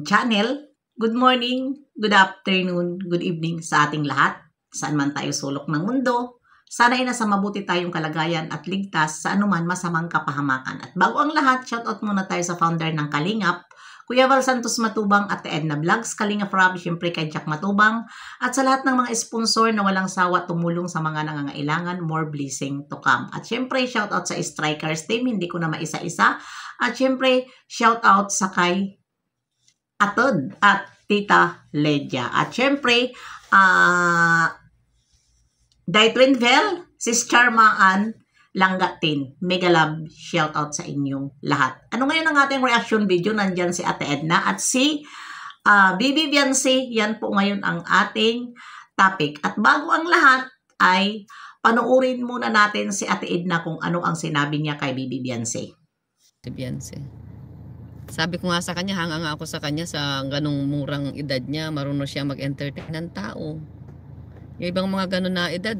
channel. Good morning, good afternoon, good evening sa ating lahat. Saan man tayo sulok ng mundo. Sana ay nasa mabuti tayong kalagayan at ligtas sa anuman masamang kapahamakan. At bago ang lahat, shoutout muna tayo sa founder ng Kalingap, Kuya Val Santos Matubang at Edna Vlogs, Kalingap Rob, syempre kay Jack Matubang, at sa lahat ng mga sponsor na walang sawa tumulong sa mga nangangailangan, more blessing to come. At syempre, shoutout sa Strikers team, hindi ko na maisa-isa. At syempre, shoutout sa kay Atod at Tita Ledia. At syempre, Daitwinvel, Sis Charmaan, Langgatin, mega love, shout out sa inyong lahat. Ano ngayon ang ating reaction video? Nandyan si Ate Edna at si Bibi Biancy. Yan po ngayon ang ating topic. At bago ang lahat ay panoorin muna natin si Ate Edna kung ano ang sinabi niya kay Bibi Biancy. Biancy. Sabi ko nga sa kanya, hanga nga ako sa kanya sa ganong murang edad niya, marunong siya mag-entertain ng tao. Yung ibang mga ganon na edad,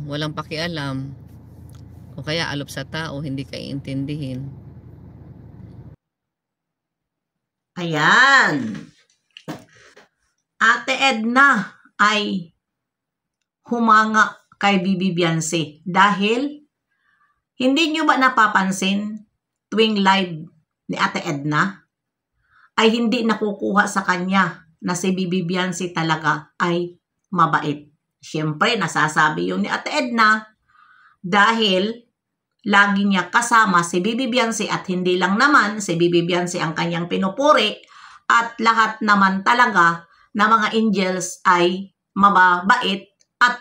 walang pakialam. O kaya alop sa tao, hindi ka iintindihin. Ayan. Ate Edna ay humanga kay Bibi Biancy dahil hindi nyo ba napapansin tuwing live ni Ate Edna ay hindi nakukuha sa kanya na si Bibi Biancy talaga ay mabait. Siyempre, nasasabi yun ni Ate Edna dahil lagi niya kasama si Bibi Biancy at hindi lang naman si Bibi Biancy ang kanyang pinupuri at lahat naman talaga na mga angels ay mababait at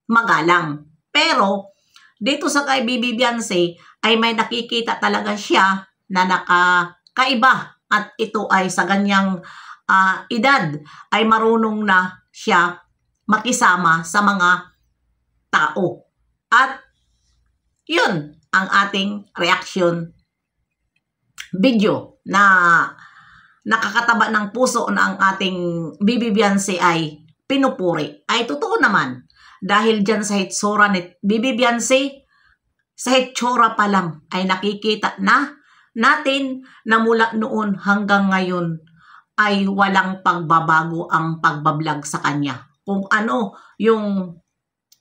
magalang. Pero, dito sa kay Bibi Biancy ay may nakikita talaga siya na nakakaiba at ito ay sa ganyang edad ay marunong na siya makisama sa mga tao. At yun ang ating reaction video na nakakataba ng puso na ang ating Bibi Biancy ay pinupuri. Ay totoo naman dahil dyan sa hitsura ni Bibi Biancy, sa hitsura pa lang ay nakikita na natin na mula noon hanggang ngayon ay walang pagbabago ang pagbablog sa kanya. Kung ano yung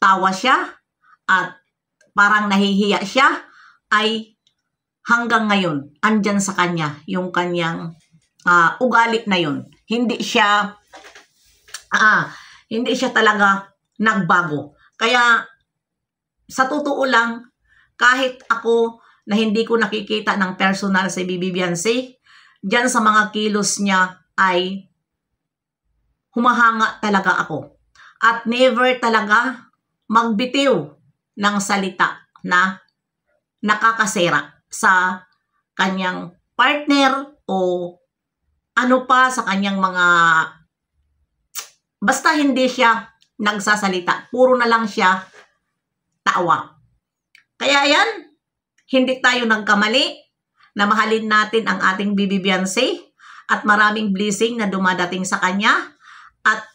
tawa siya at parang nahihiya siya ay hanggang ngayon andyan sa kanya yung kanyang ugali na yun. Hindi siya talaga nagbago. Kaya sa totoo lang, kahit ako na hindi ko nakikita ng personal si Bibi Biancy, dyan sa mga kilos niya ay humahanga talaga ako. At never talaga magbitiw ng salita na nakakasira sa kanyang partner o ano pa sa kanyang mga... Basta hindi siya nagsasalita. Puro na lang siya tawa. Kaya yan, hindi tayo nagkamali na mahalin natin ang ating Bibi Biancy at maraming blessing na dumadating sa kanya. At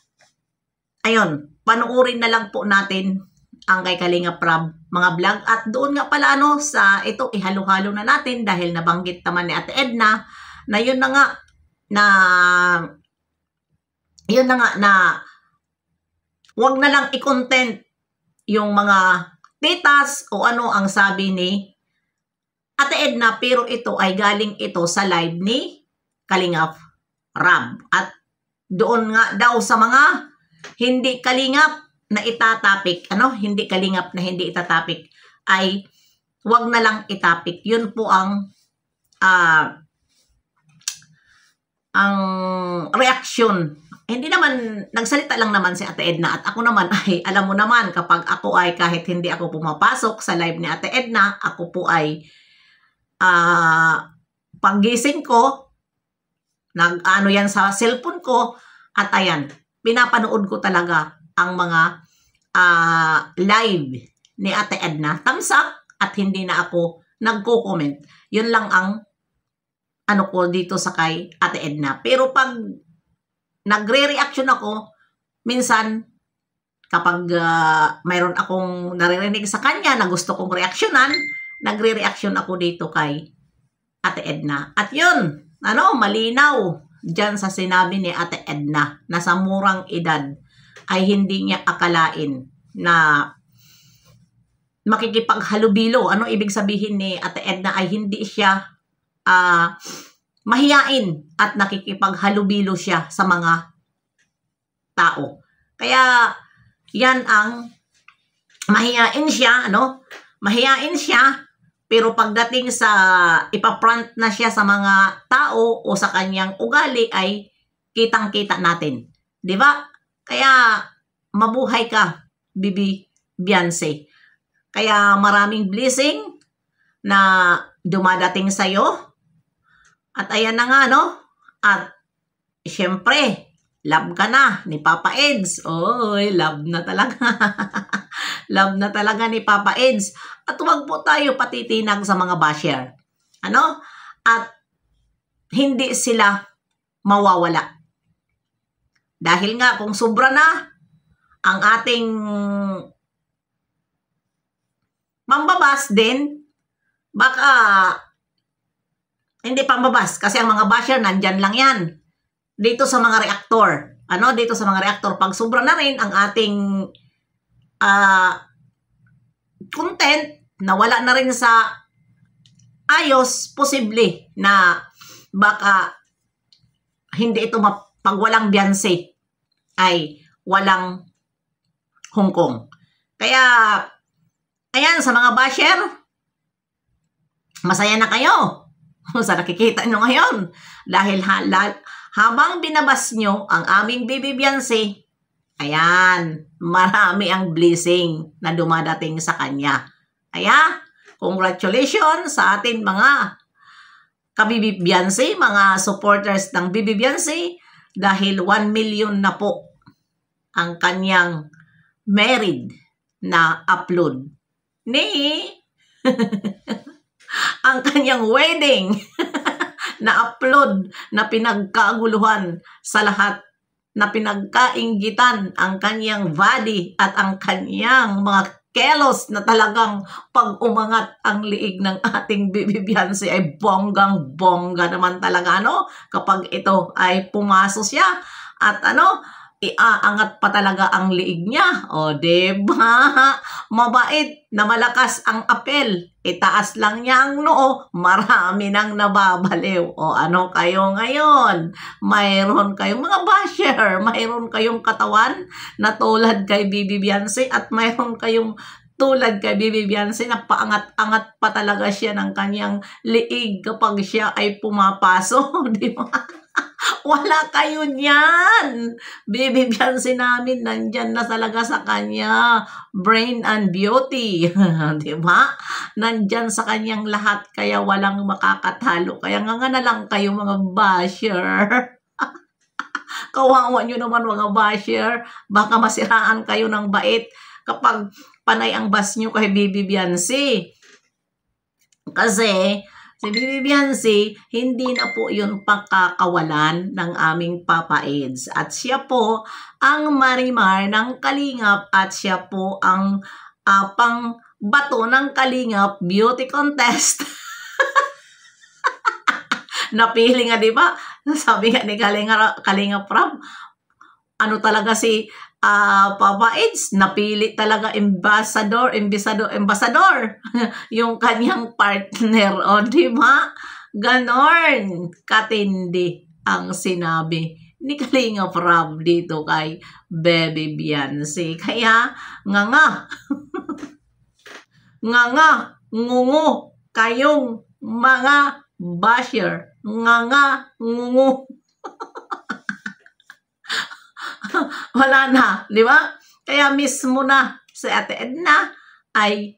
ayun, panuorin na lang po natin ang kay Kalingap Rob mga vlog. At doon nga pala sa ito, ihalo-halo na natin dahil nabanggit naman ni Ate Edna na yun na nga na wag na lang i-content yung mga titas o ano ang sabi ni Ate Edna, pero ito ay galing ito sa live ni Kalingap Rob. At doon nga daw sa mga hindi kalingap na itatapik, hindi kalingap na hindi itatapik, ay wag na lang itapik. Yun po ang reaction. Hindi naman, nagsalita lang naman si Ate Edna at ako naman ay, alam mo naman, kapag ako ay kahit hindi ako pumapasok sa live ni Ate Edna, ako po ay paggising ko, nag-ano yan sa cellphone ko, at ayan, pinapanood ko talaga ang mga live ni Ate Edna. Thumbs up at hindi na ako nagko-comment. Yun lang ang ko dito sa kay Ate Edna. Pero pag nagre-reaction ako, minsan kapag mayroon akong naririnig sa kanya na gusto kong reaksyonan, nagre-reaction ako dito kay Ate Edna. At yun, malinaw dyan sa sinabi ni Ate Edna na sa murang edad ay hindi niya akalain na makikipaghalubilo. Ano ibig sabihin ni Ate Edna ay hindi siya mahiyain at nakikipaghalubilo siya sa mga tao. Kaya yan ang mahiyain siya, mahiyain siya, pero pagdating sa ipapront na siya sa mga tao o sa kanyang ugali ay kitang-kita natin. 'Di ba? Kaya mabuhay ka, Bibi Beyonce. Kaya maraming blessing na dumadating sa iyo. At ayan na nga, At syempre, love ka na ni Papa Eds. Oy, love na talaga. Love na talaga ni Papa Eds. At huwag po tayo patitinag sa mga basher. At hindi sila mawawala. Dahil nga kung sobra na ang ating mambabas din, baka hindi pambabas kasi ang mga basher nandyan lang yan. Dito sa mga reactor. Dito sa mga reactor, pag sobra na rin ang ating content, nawala na rin sa ayos, posible na baka hindi ito pag walang Beyonce ay walang Hong Kong. Kaya, ayan, sa mga basher, masaya na kayo sa nakikita nyo ngayon. Dahil habang binabas nyo ang aming Bibi Beyonce, ayan, marami ang blessing na dumadating sa kanya. Kaya, congratulations sa atin mga ka-Bibi Beyonce, mga supporters ng Bibi Beyonce, dahil 1 million na po ang kanyang married na upload ni ang kanyang wedding na upload na pinagkaguluhan sa lahat, na pinagkainggitan ang kanyang body at ang kanyang mga kelos na talagang pag umangat ang liig ng ating Bibi Beyonce ay bonggang-bongga naman talaga, kapag ito ay pumaso siya at iaangat pa talaga ang liig niya. O, diba? Mabait na malakas ang apel. Itaas lang niya ang noo, marami nang nababaliw. O, ano kayo ngayon? Mayroon kayong mga basher, mayroon kayong katawan na tulad kay Bibi Beyonce at mayroon kayong tulad kay Bibi Beyonce na paangat-angat pa talaga siya ng kanyang liig kapag siya ay pumapaso. Di ba? Wala kayo niyan. Bibi Beyonce namin nandyan na talaga sa kanya. Brain and beauty. Diba? Nandyan sa kanyang lahat kaya walang makakatalo. Kaya nga na lang kayo mga basher. Kawawa nyo naman mga basher. Baka masiraan kayo ng bait kapag panay ang bas nyo kay Bibi Beyonce. Kasi si Bibi Beyonce, hindi na po yun pakakawalan ng aming Papa Eds. At siya po ang Marimar ng Kalingap at siya po ang pang-bato ng Kalingap Beauty Contest. Napili nga, di ba? Sabi nga ni Kalingap Rob, ano talaga si Papa Eds, napili talaga ambassador, yung kanyang partner. O, di ba? Ganon katindi ang sinabi ni Kalingap Rob dito kay Bibi Beyonce. Kaya, nga, ngungu, kayong mga basher. Ngungu. Wala na, di ba? Kaya mismo na si Ate Edna ay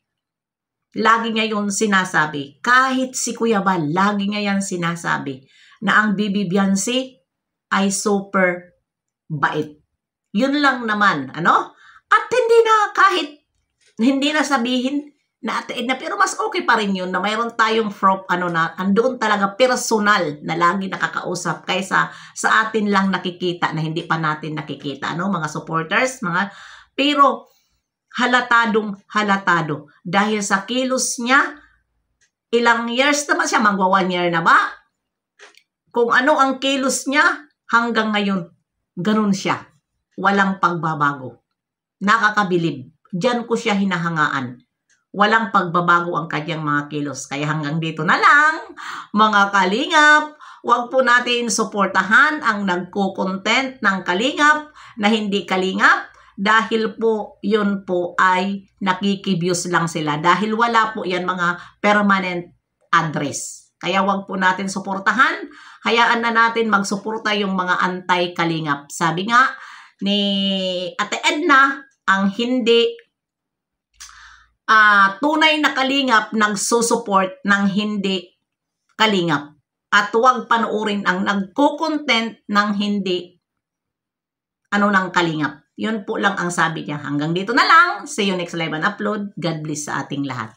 lagi niya yun sinasabi. Kahit si Kuya Bal, lagi niya yan sinasabi na ang Bibi Beyonce ay super bait. Yun lang naman, At hindi na sabihin na Ate Edna, pero mas okay pa rin yun na mayroon tayong na andoon talaga personal na lagi nakakausap kaysa sa atin lang nakikita na hindi pa natin nakikita, mga supporters, pero halatado dahil sa kilos niya, ilang years naman siya, magwa 1 year na ba? Kung ano ang kilos niya, hanggang ngayon, ganun siya. Walang pagbabago. Nakakabilib. Diyan ko siya hinahangaan. Walang pagbabago ang kanyang mga kilos. Kaya hanggang dito na lang, mga kalingap. Huwag po natin suportahan ang nagko-content ng kalingap na hindi kalingap dahil po yun po ay nakikibuse lang sila. Dahil wala po yan mga permanent address. Kaya huwag po natin suportahan. Hayaan na natin magsuporta yung mga anti-kalingap. Sabi nga ni Ate Edna, ang hindi tunay na kalingap nagsusupport ng hindi kalingap. At huwag panoorin ang nagko-content ng hindi ng kalingap. Yun po lang ang sabi niya. Hanggang dito na lang. See you next live and upload. God bless sa ating lahat.